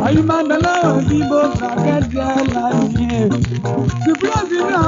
Ayumandala, Bibo, Braga, Jala, the Brazil,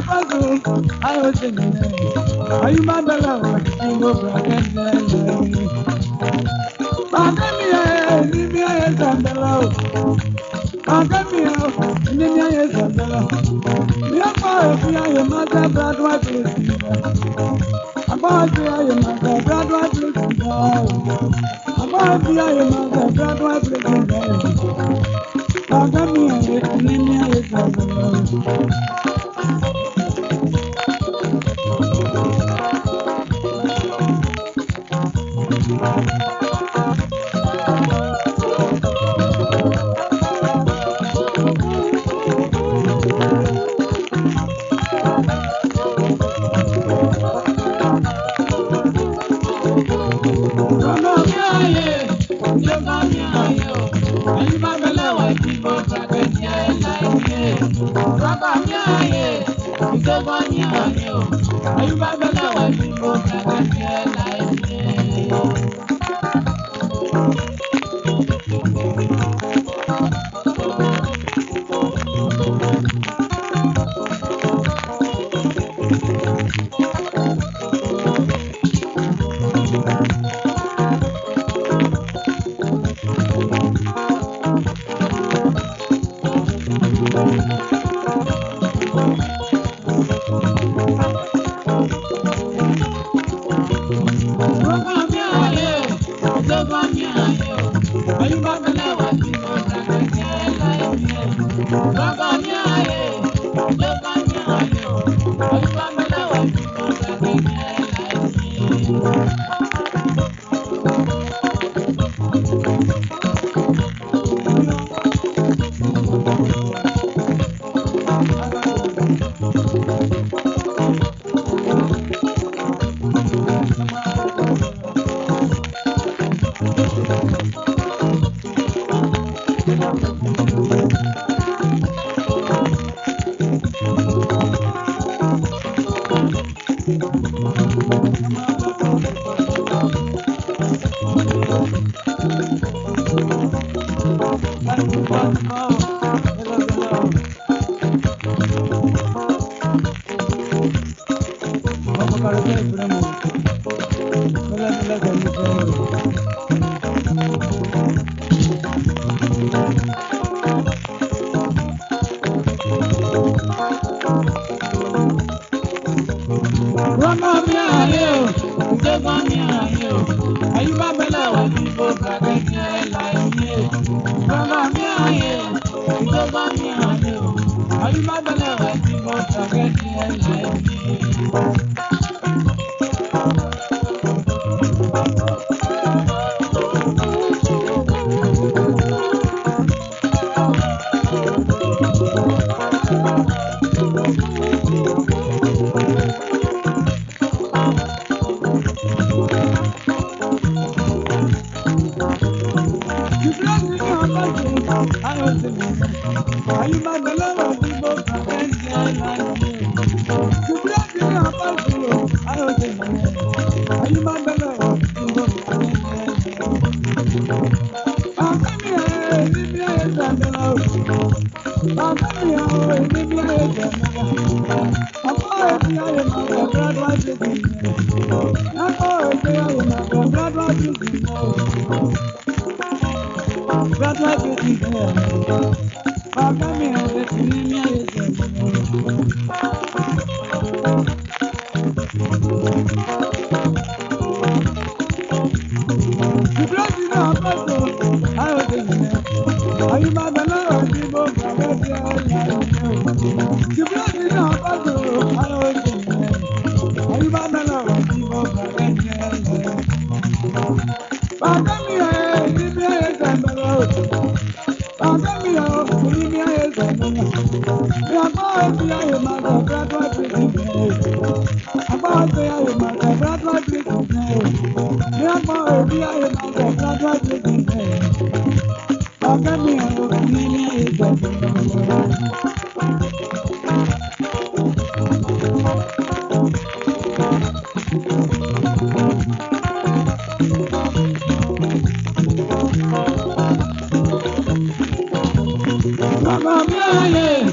Baba mi aye,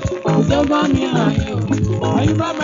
Baba mi aye, ayi baba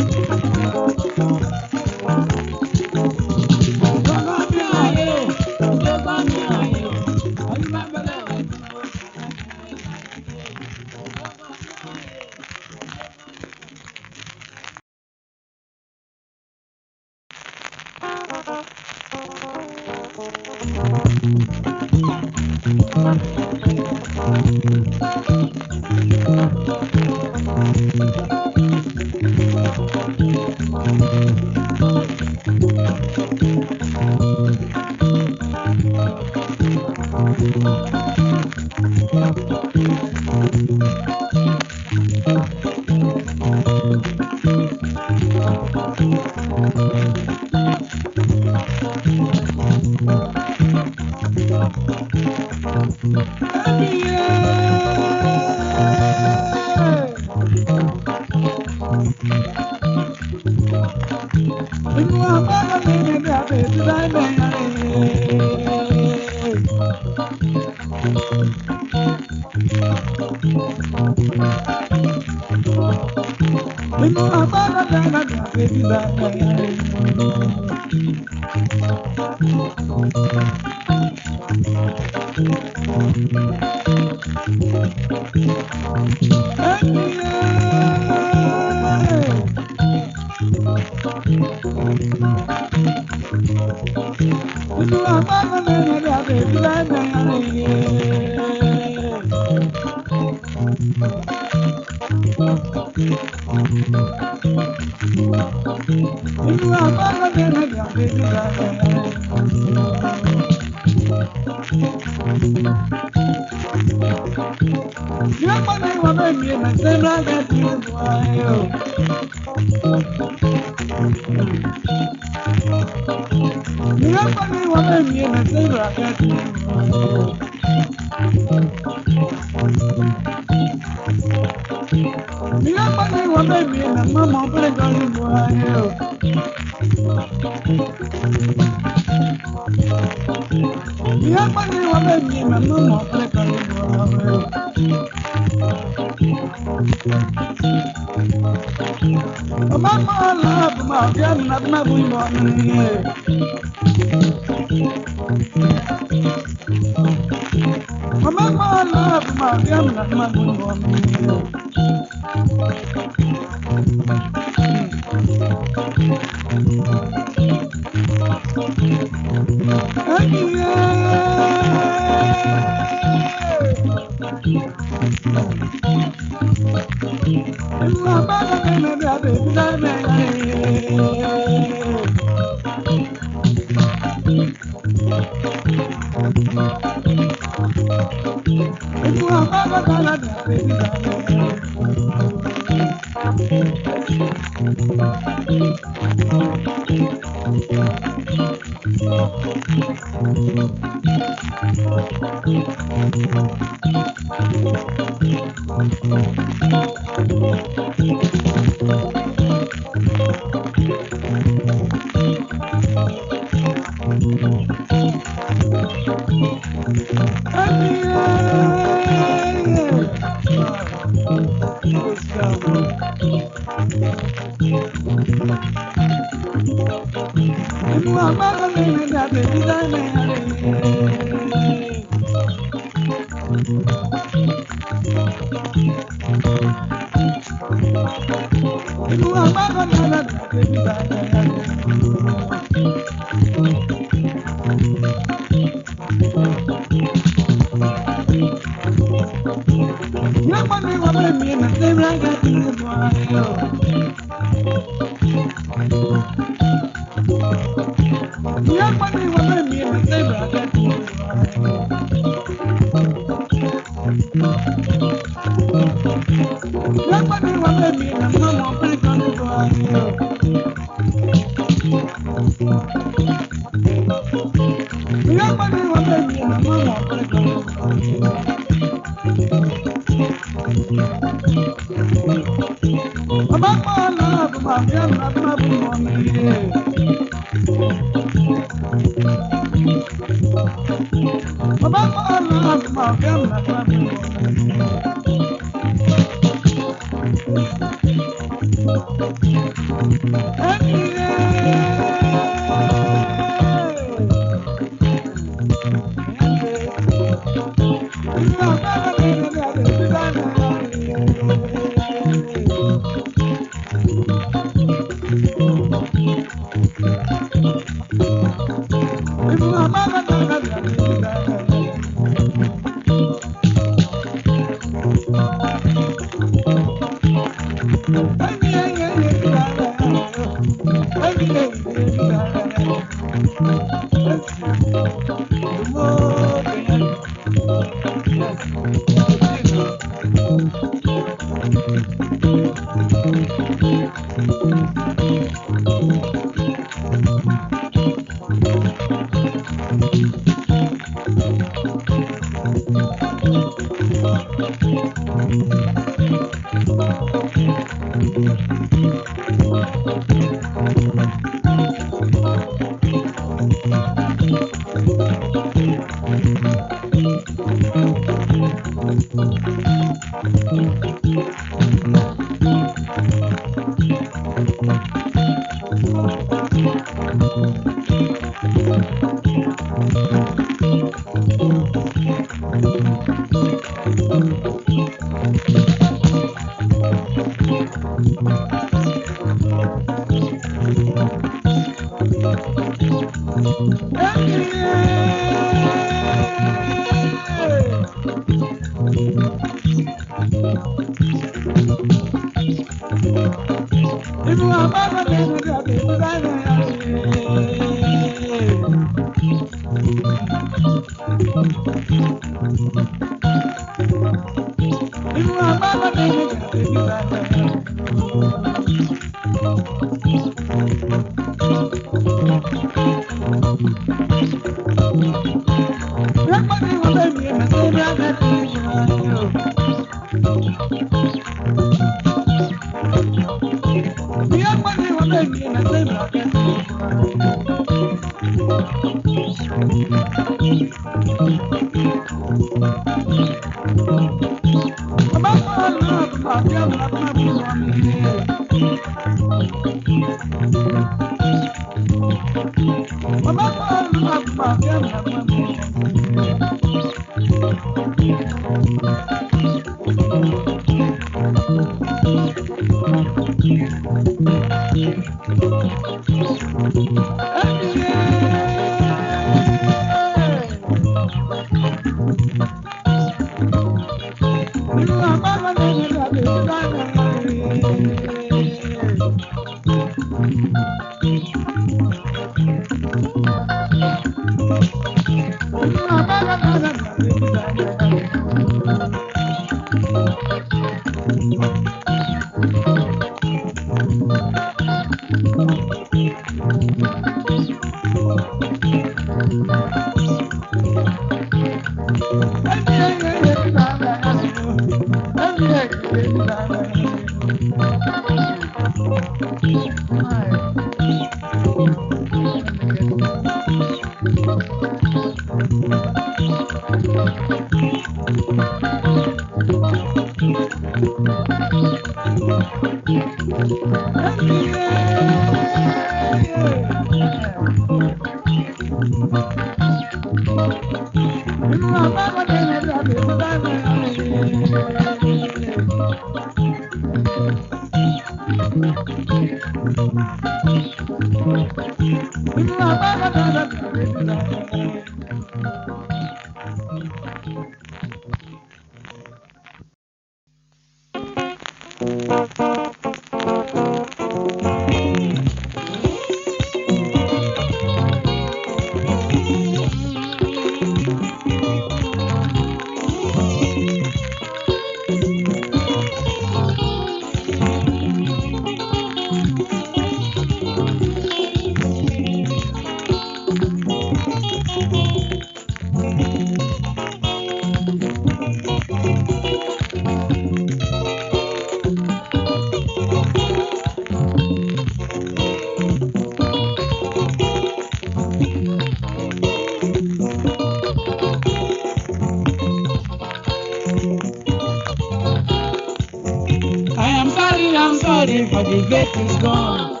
For the faith is gone.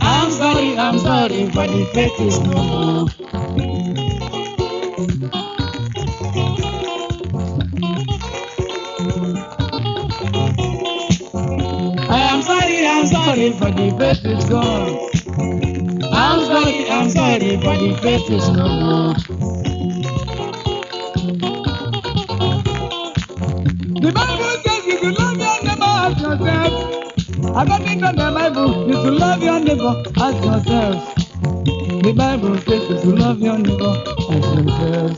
I'm sorry, for the faith is no more. I'm sorry, for the faith is gone. I'm sorry, for the faith is no more. The Bible says you can love your neighbor as yourself. According to the Bible, you should love your neighbor as yourself. The Bible says you should love your neighbor as yourself.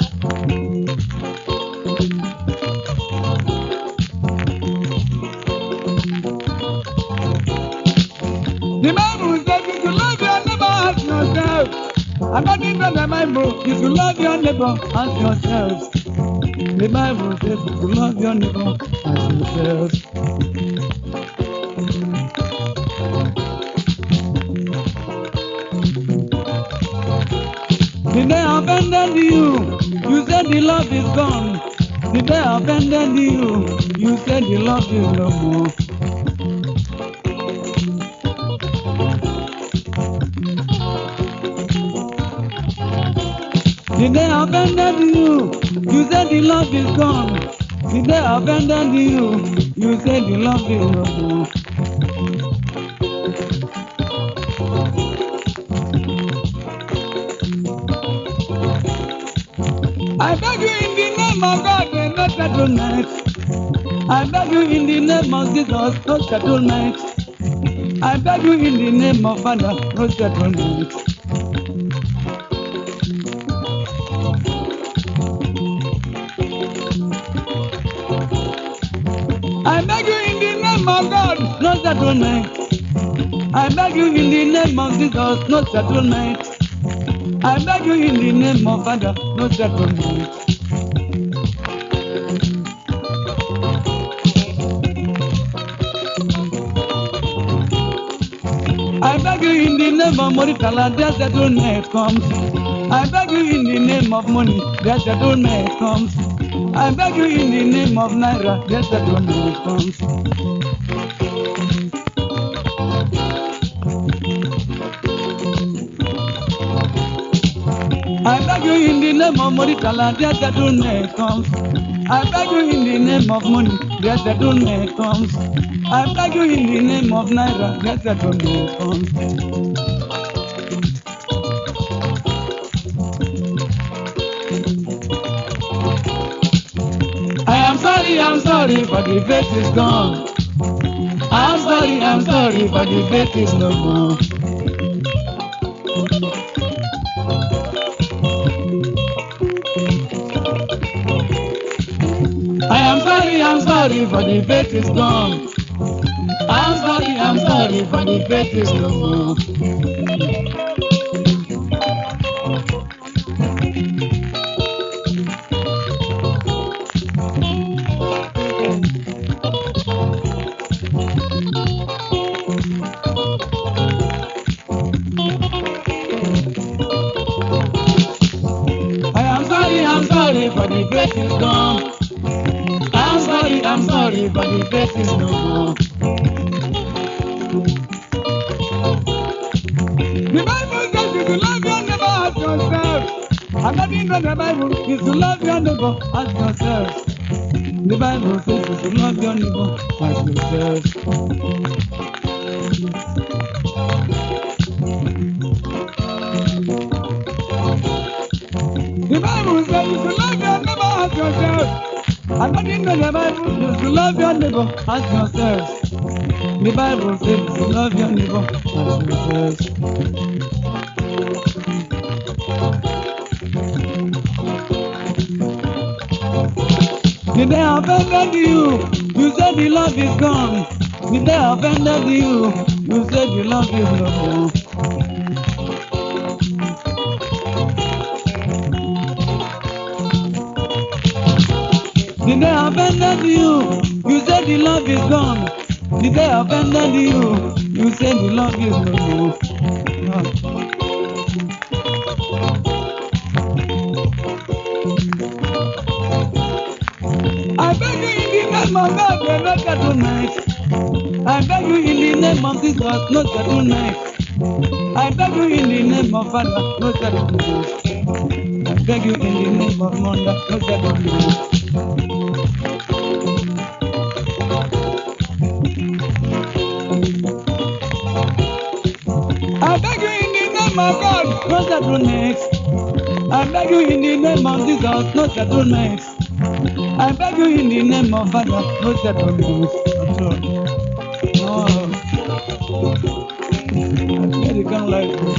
The Bible says you should love your neighbor as yourself. According to the Bible, you should love your neighbor as yourself. The Bible says you should love your neighbor as yourself. Did they abandon you? You said the love is gone. Did they abandon you? You said the love is no more. Did they abandon you? You said the love is gone. Did they abandon you? You said the love is no more. I beg you in the name of God, no settlement. I beg you in the name of Jesus, no settlement. I beg you in the name of Father, no settlement. I beg you in the name of God, no settlement. I beg you in the name of Jesus, no settlement. I beg you in the name of Father, no settlement. I beg you in the name of Moritala, their settlement comes. I beg you in the name of money, their settlement comes. I beg you in the name of Naira, their settlement comes. I beg you in the name of Moritala, their settlement comes. I beg you in the name of money, their settlement comes. I beg you in the name of Naira, their settlement comes. I'm sorry, but the faith is gone. I'm sorry, but the faith is no more. I'm sorry, but the faith is gone. I'm sorry, but the faith is no more. I'm sorry, but the faith is gone. I'm sorry, but the faith is no more. The Bible says you should love your neighbor as yourself. According to the Bible, you should love your neighbor as yourself. The Bible says you should love your neighbor as yourself. The Bible says you should love your neighbor as yourself. According to the Bible, you should love your neighbor as yourself. The Bible says you should love your neighbor as yourself. Did they offend you? You said the love is gone. Did they offend you? You said the love is no more. Did they offend you? You said the love is gone. Did they offend you? You said the love is no more. I beg you in the name of God, you're not tonight. I beg you in the name of Jesus, not tonight. I beg you in the name of Father, not tonight. I beg you in the name of Mother, not tonight. I beg you in the name of God, not tonight. I beg you in the name of Jesus, not tonight. I beg you in the name of Father, no settlement. No. long life.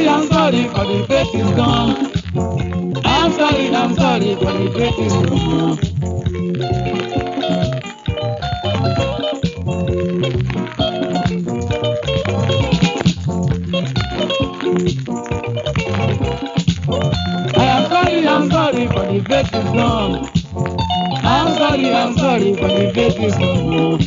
I'm sorry for the faith is gone. I'm sorry for the faith is gone. I'm sorry for the faith is gone. I'm sorry for the faith is gone.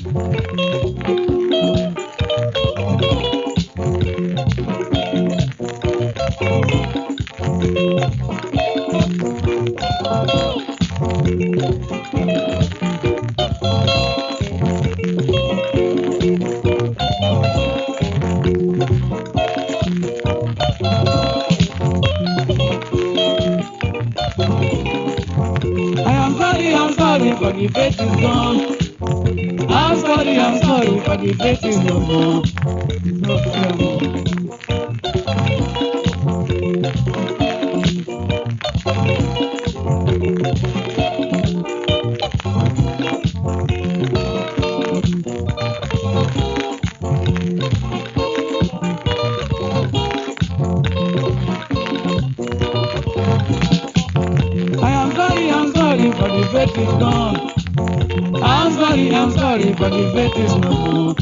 I'm sorry for the faith is gone. I'm sorry for the faith is no more. No more. I'm sorry for the faith is gone. I'm sorry for the faith is no more.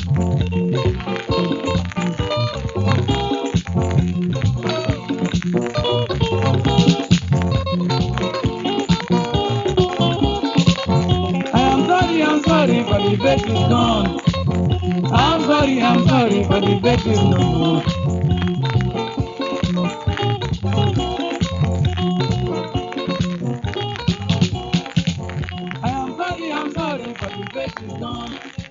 I'm sorry for the faith is gone. I'm sorry for the faith is no more. I'm sorry for the faith is gone.